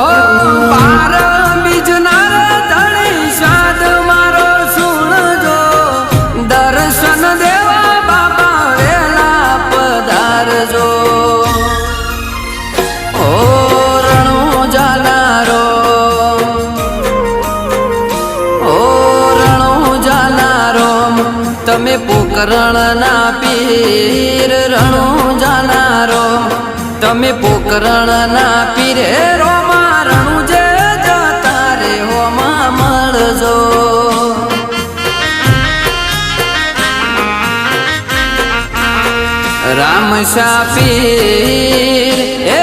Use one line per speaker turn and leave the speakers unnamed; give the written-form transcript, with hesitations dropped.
ઓ બાર બીજના ધણી સાદ મારો સુણજો, દર્શન દેવા બાબા વેલા પધારજો. ઓ રણુ જાનારો, ઓ રણુ જાનારો, તમે પોકરણના પીર. રણુ જાનારો, તમે પોકરણના પીરે. રોમા રણુ જે જતા રે હોમાં મળજો. રામ શા પીર એ